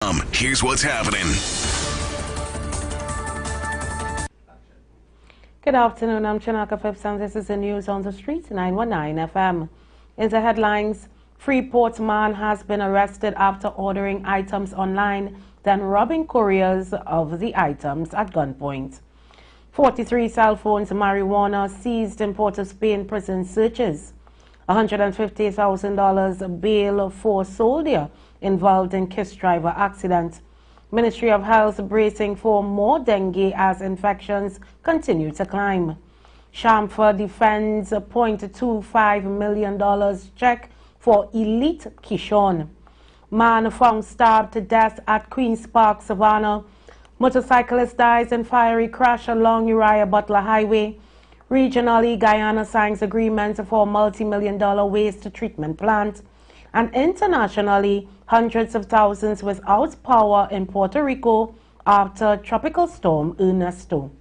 Here's what's happening. Good afternoon, I'm Chinaka Phipps and this is the news on the street, 919 FM. In the headlines, Freeport man has been arrested after ordering items online, then robbing couriers of the items at gunpoint. 43 cell phones, marijuana seized in Port of Spain prison searches. $150,000 bail for soldier involved in KISS driver accident. Ministry of Health bracing for more dengue as infections continue to climb. Shamfa defends a $0.25 million check for elite Kishon. Man found stabbed to death at Queen's Park, Savannah. Motorcyclist dies in fiery crash along Uriah Butler Highway. Regionally, Guyana signs agreement for multi-million-dollar waste treatment plant. And internationally, hundreds of thousands without power in Puerto Rico after tropical storm Ernesto.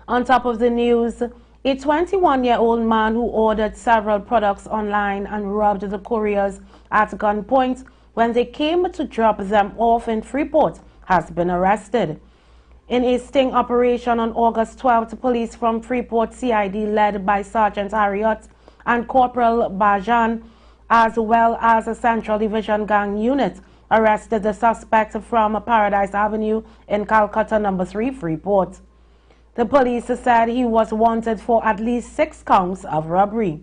On top of the news, a 21-year-old man who ordered several products online and robbed the couriers at gunpoint when they came to drop them off in Freeport has been arrested. In a sting operation on August 12th, police from Freeport CID led by Sergeant Harriot and Corporal Bajan, as well as a Central Division Gang unit, arrested the suspect from Paradise Avenue in Calcutta No. 3, Freeport. The police said he was wanted for at least 6 counts of robbery.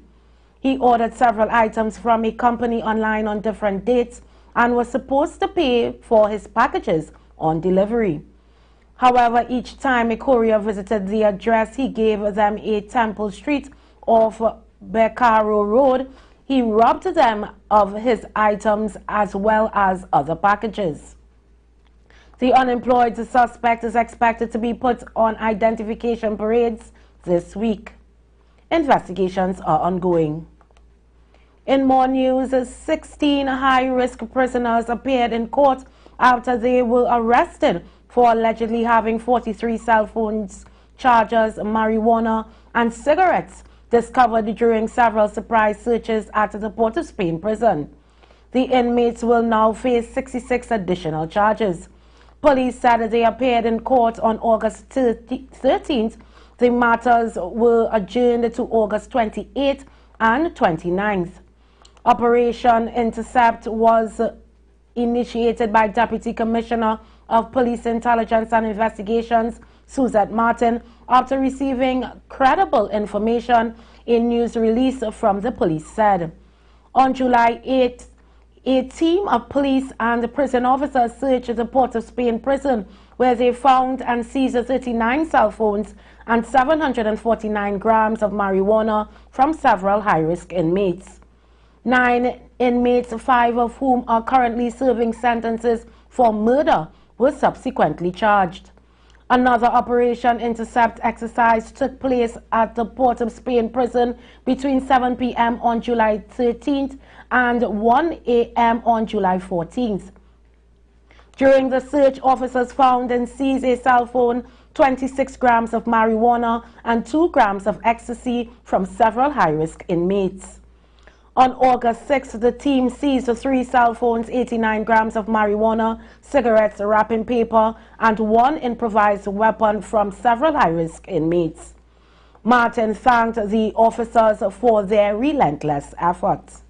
He ordered several items from a company online on different dates and was supposed to pay for his packages on delivery. However, each time a courier visited the address, he gave them a Temple Street off Becaro Road. He robbed them of his items as well as other packages. The unemployed suspect is expected to be put on identification parades this week. Investigations are ongoing. In more news, 16 high-risk prisoners appeared in court after they were arrested for allegedly having 43 cell phones, chargers, marijuana, and cigarettes discovered during several surprise searches at the Port of Spain prison. The inmates will now face 66 additional charges. Police said they appeared in court on August 13th. The matters were adjourned to August 28th and 29th. Operation Intercept was initiated by Deputy Commissioner of Police Intelligence and Investigations, Suzette Martin, after receiving credible information, a news release from the police said. On July 8th, a team of police and prison officers searched the Port of Spain prison, where they found and seized 39 cell phones and 749 grams of marijuana from several high-risk inmates. 9 inmates, 5 of whom are currently serving sentences for murder, were subsequently charged. Another Operation Intercept exercise took place at the Port of Spain prison between 7 p.m. on July 13th and 1 a.m. on July 14th. During the search, officers found and seized a cell phone, 26 grams of marijuana, and 2 grams of ecstasy from several high-risk inmates. On August 6th, the team seized 3 cell phones, 89 grams of marijuana, cigarettes, wrapping paper, and 1 improvised weapon from several high-risk inmates. Martin thanked the officers for their relentless efforts.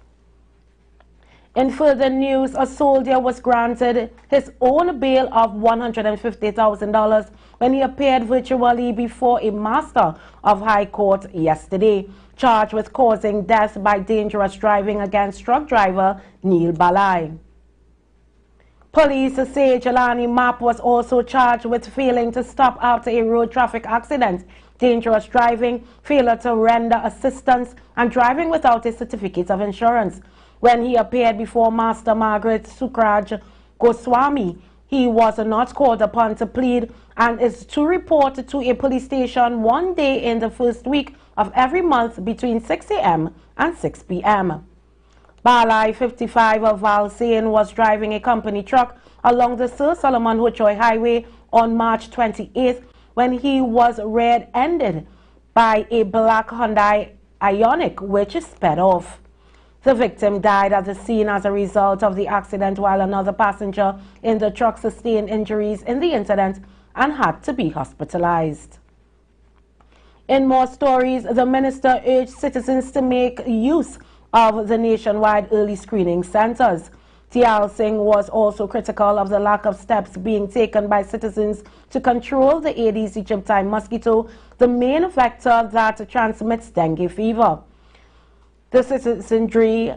In further news, a soldier was granted his own bail of $150,000 when he appeared virtually before a master of High Court yesterday, charged with causing death by dangerous driving against truck driver Neil Balai. Police say Jelani Mapp was also charged with failing to stop after a road traffic accident, dangerous driving, failure to render assistance, and driving without a certificate of insurance. When he appeared before Master Margaret Sukraj Goswami, he was not called upon to plead and is to report to a police station 1 day in the first week of every month between 6 a.m. and 6 p.m. Balai, 55 of Valsain, was driving a company truck along the Sir Solomon Huchoy Highway on March 28th when he was rear-ended by a black Hyundai Ioniq, which sped off. The victim died at the scene as a result of the accident, while another passenger in the truck sustained injuries in the incident and had to be hospitalized. In more stories, the minister urged citizens to make use of the nationwide early screening centers. T.L. Singh was also critical of the lack of steps being taken by citizens to control the Aedes aegypti mosquito, the main vector that transmits dengue fever. The citizenry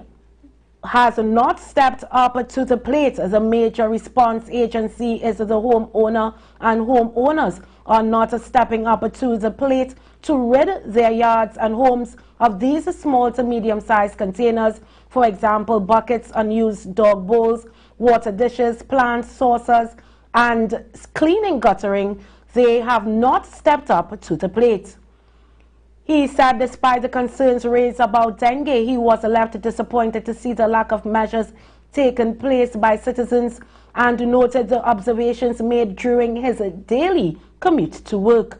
has not stepped up to the plate. The major response agency is the homeowner, and homeowners are not stepping up to the plate to rid their yards and homes of these small to medium-sized containers, for example, buckets, unused dog bowls, water dishes, plant saucers, and cleaning guttering. They have not stepped up to the plate. He said despite the concerns raised about dengue, he was left disappointed to see the lack of measures taken place by citizens and noted the observations made during his daily commute to work.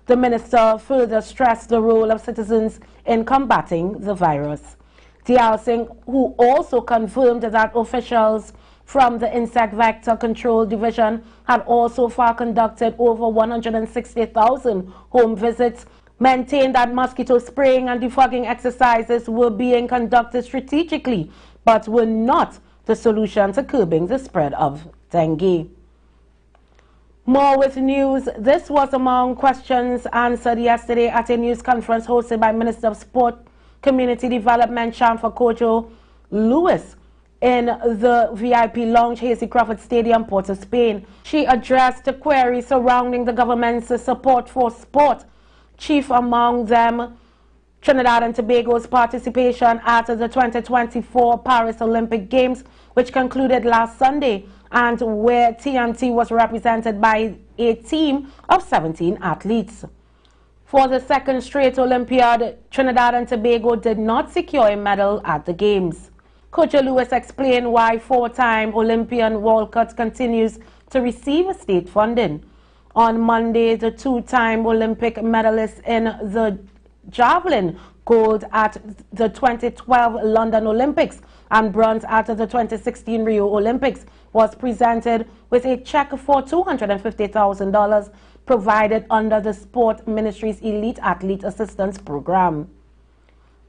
The minister further stressed the role of citizens in combating the virus. T.L. Singh, who also confirmed that officials from the Insect Vector Control Division had also far conducted over 160,000 home visits, maintained that mosquito spraying and defogging exercises were being conducted strategically, but were not the solution to curbing the spread of dengue. More with news. This was among questions answered yesterday at a news conference hosted by Minister of Sport, Community Development, Shamfa Kojo Lewis, in the VIP Lounge, Hasey Crawford Stadium, Port of Spain. She addressed queries surrounding the government's support for sport, chief among them Trinidad and Tobago's participation at the 2024 Paris Olympic Games, which concluded last Sunday, and where TNT was represented by a team of 17 athletes. For the second straight Olympiad, Trinidad and Tobago did not secure a medal at the Games. Coach Lewis explained why four-time Olympian Walcott continues to receive state funding. On Monday, the two-time Olympic medalist in the javelin, gold at the 2012 London Olympics and bronze at the 2016 Rio Olympics, was presented with a check for $250,000 provided under the Sport Ministry's Elite Athlete Assistance Program.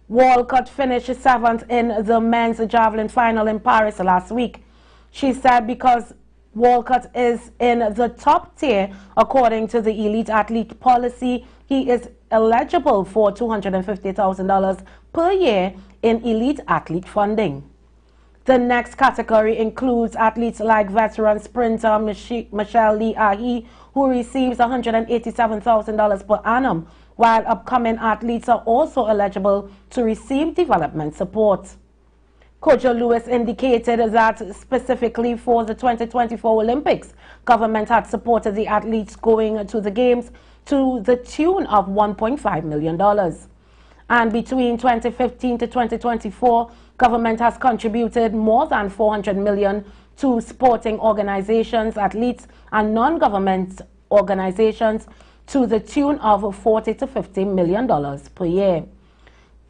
Walcott finished seventh in the men's javelin final in Paris last week. She said because Walcott is in the top tier according to the elite athlete policy, he is eligible for $250,000 per year in elite athlete funding. The next category includes athletes like veteran sprinter Michelle Lee Ahi, who receives $187,000 per annum, while upcoming athletes are also eligible to receive development support. Coach Lewis indicated that specifically for the 2024 Olympics, government had supported the athletes going to the Games to the tune of $1.5 million. And between 2015 to 2024, government has contributed more than $400 million to sporting organizations, athletes, and non-government organizations to the tune of $40 to $50 million per year.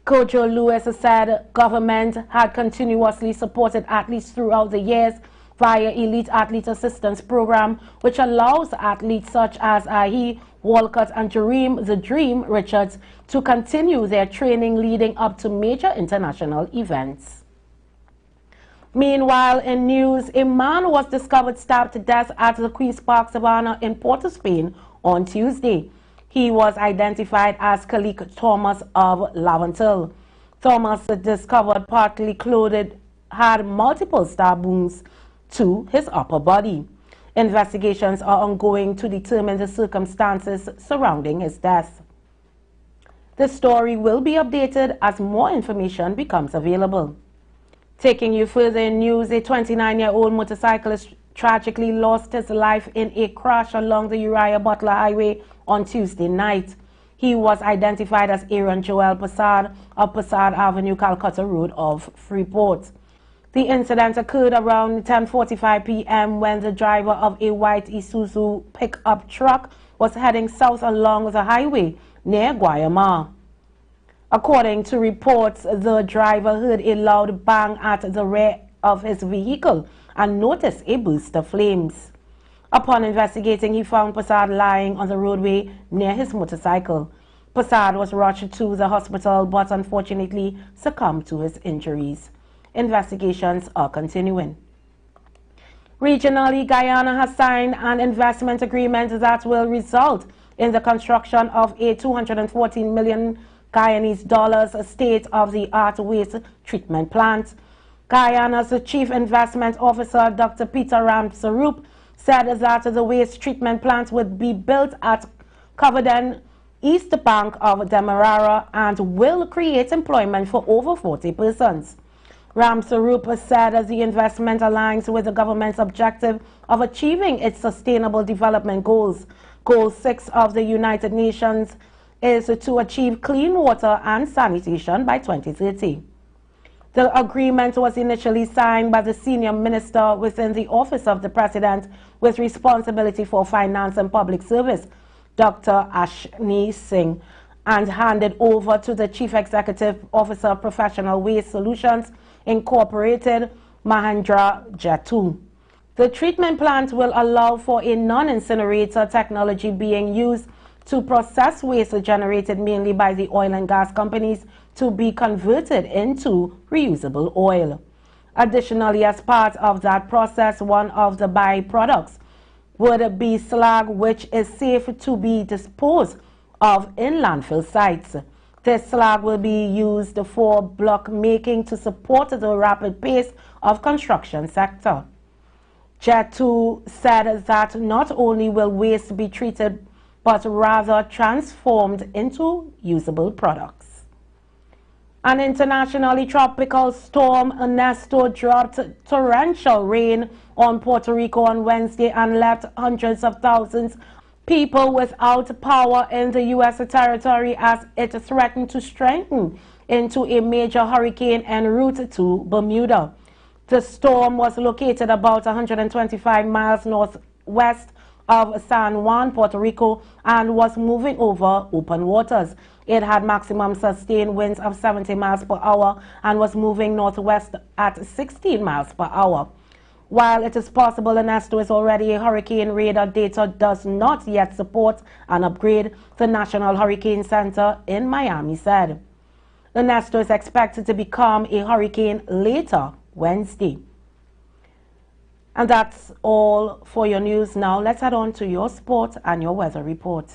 Coach Lewis said government had continuously supported athletes throughout the years via Elite Athlete Assistance Program, which allows athletes such as Ahi, Walcott, and Jareem the Dream Richards to continue their training leading up to major international events. Meanwhile, in news, a man was discovered stabbed to death at the Queen's Park Savannah in Port of Spain on Tuesday. He was identified as Khalik Thomas of Laventil. Thomas, discovered partly clothed, had multiple stab wounds to his upper body. Investigations are ongoing to determine the circumstances surrounding his death. The story will be updated as more information becomes available. Taking you further in news, a 29-year-old motorcyclist tragically lost his life in a crash along the Uriah Butler Highway on Tuesday night. He was identified as Aaron Joel Passard of Passard Avenue, Calcutta Road of Freeport. The incident occurred around 10:45 p.m. when the driver of a white Isuzu pickup truck was heading south along the highway near Guayama. According to reports, the driver heard a loud bang at the rear of his vehicle and noticed a burst of flames. Upon investigating, he found Prasad lying on the roadway near his motorcycle. Prasad was rushed to the hospital but unfortunately succumbed to his injuries. Investigations are continuing. Regionally, Guyana has signed an investment agreement that will result in the construction of a $214 million Guyanese state-of-the-art waste treatment plant. Guyana's Chief Investment Officer, Dr. Peter Ramsarup, said that the waste treatment plant would be built at Covenden, east bank of Demerara, and will create employment for over 40 persons. Ramsarup said the investment aligns with the government's objective of achieving its sustainable development goals. Goal 6 of the United Nations is to achieve clean water and sanitation by 2030. The agreement was initially signed by the senior minister within the Office of the President with responsibility for finance and public service, Dr. Ashni Singh, and handed over to the Chief Executive Officer of Professional Waste Solutions Incorporated, Mahendra Jatu. The treatment plant will allow for a non-incinerator technology being used to process waste generated mainly by the oil and gas companies to be converted into reusable oil. Additionally, as part of that process, one of the byproducts would be slag, which is safe to be disposed of in landfill sites. This slag will be used for block making to support the rapid pace of construction sector. Jatu said that not only will waste be treated but rather transformed into usable products. An internationally tropical storm, Ernesto, dropped torrential rain on Puerto Rico on Wednesday and left hundreds of thousands of people without power in the U.S. territory as it threatened to strengthen into a major hurricane en route to Bermuda. The storm was located about 125 miles northwest of San Juan, Puerto Rico, and was moving over open waters. It had maximum sustained winds of 70 miles per hour and was moving northwest at 16 miles per hour. While it is possible Ernesto is already a hurricane, radar data does not yet support an upgrade, the National Hurricane Center in Miami said. Ernesto is expected to become a hurricane later Wednesday. And that's all for your news. Now let's head on to your sport and your weather report.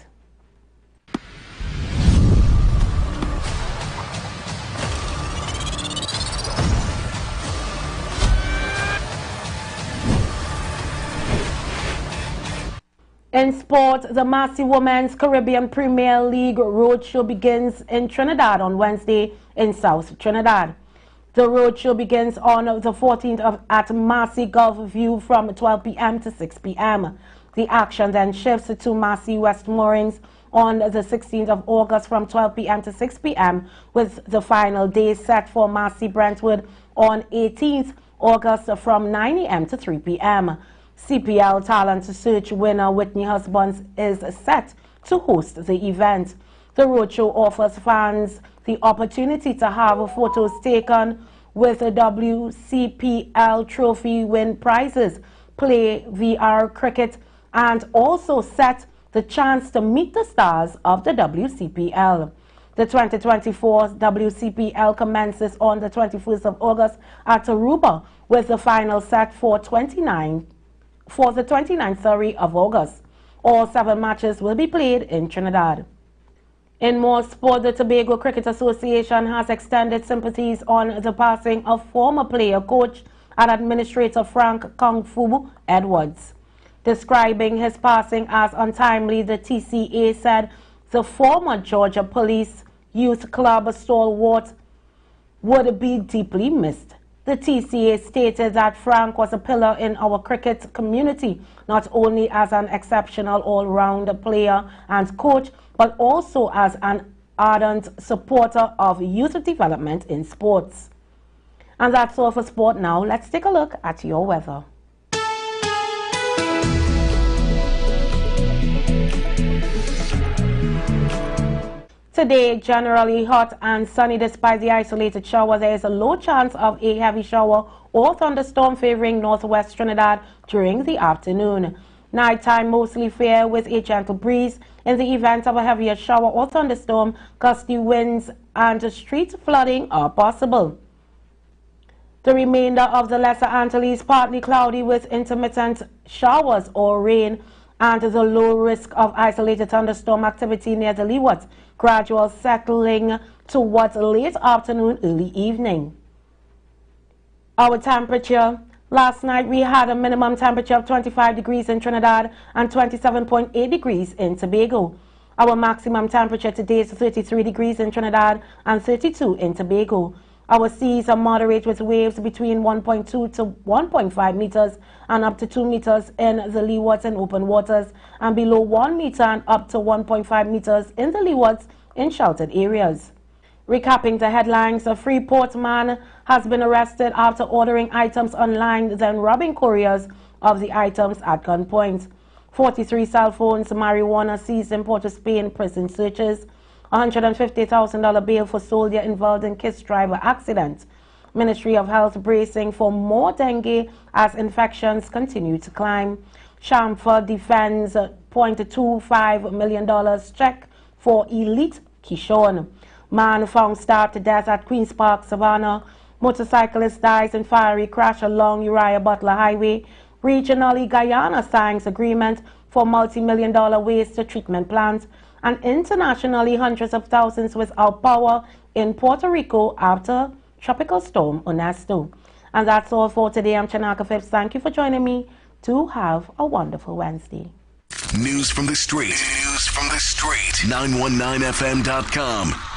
In sport, the Massey Women's Caribbean Premier League roadshow begins in Trinidad on Wednesday in South Trinidad. The roadshow begins on the 14th at Massey Gulf View from 12 p.m. to 6 p.m. The action then shifts to Massey West Moorings on the 16th of August from 12 p.m. to 6 p.m. with the final day set for Massey Brentwood on 18th August from 9 a.m. to 3 p.m. CPL Talent Search winner Whitney Husbands is set to host the event. The roadshow offers fans the opportunity to have photos taken with the WCPL trophy win prizes, play VR cricket, and also set the chance to meet the stars of the WCPL. The 2024 WCPL commences on the 21st of August at Aruba with the final set for the 29th of August. All 7 matches will be played in Trinidad. In more sport, the Tobago Cricket Association has extended sympathies on the passing of former player, coach, and administrator Frank Kung Fu Edwards. Describing his passing as untimely, the TCA said the former Georgia Police Youth Club stalwart would be deeply missed. The TCA stated that Frank was a pillar in our cricket community, not only as an exceptional all-round player and coach, but also as an ardent supporter of youth development in sports. And that's all for sport now. Let's take a look at your weather. Today, generally hot and sunny despite the isolated shower. There is a low chance of a heavy shower or thunderstorm favoring northwest Trinidad during the afternoon. Nighttime mostly fair with a gentle breeze. In the event of a heavier shower or thunderstorm, gusty winds and street flooding are possible. The remainder of the Lesser Antilles partly cloudy with intermittent showers or rain, and the low risk of isolated thunderstorm activity near the leeward, gradual settling towards late afternoon, early evening. Our temperature. Last night we had a minimum temperature of 25 degrees in Trinidad and 27.8 degrees in Tobago. Our maximum temperature today is 33 degrees in Trinidad and 32 in Tobago. Our seas are moderate with waves between 1.2 to 1.5 meters and up to 2 meters in the leewards and open waters, and below 1 meter and up to 1.5 meters in the leewards in sheltered areas. Recapping the headlines, a Freeport man has been arrested after ordering items online, then robbing couriers of the items at gunpoint. 43 cell phones, marijuana seized in Port of Spain, prison searches. $150,000 bail for soldier involved in kiss driver accident. Ministry of Health bracing for more dengue as infections continue to climb. Shamford defends $0.25 million check for elite Kishon. Man found starved to death at Queen's Park, Savannah. Motorcyclist dies in fiery crash along Uriah Butler Highway. Regionally, Guyana signs agreement for multi-million-dollar waste treatment plant. And internationally, hundreds of thousands without power in Puerto Rico after Tropical Storm Ernesto. And that's all for today. I'm Chanaka Phipps. Thank you for joining me. Do have a wonderful Wednesday. News from the street. News from the street. 919fm.com.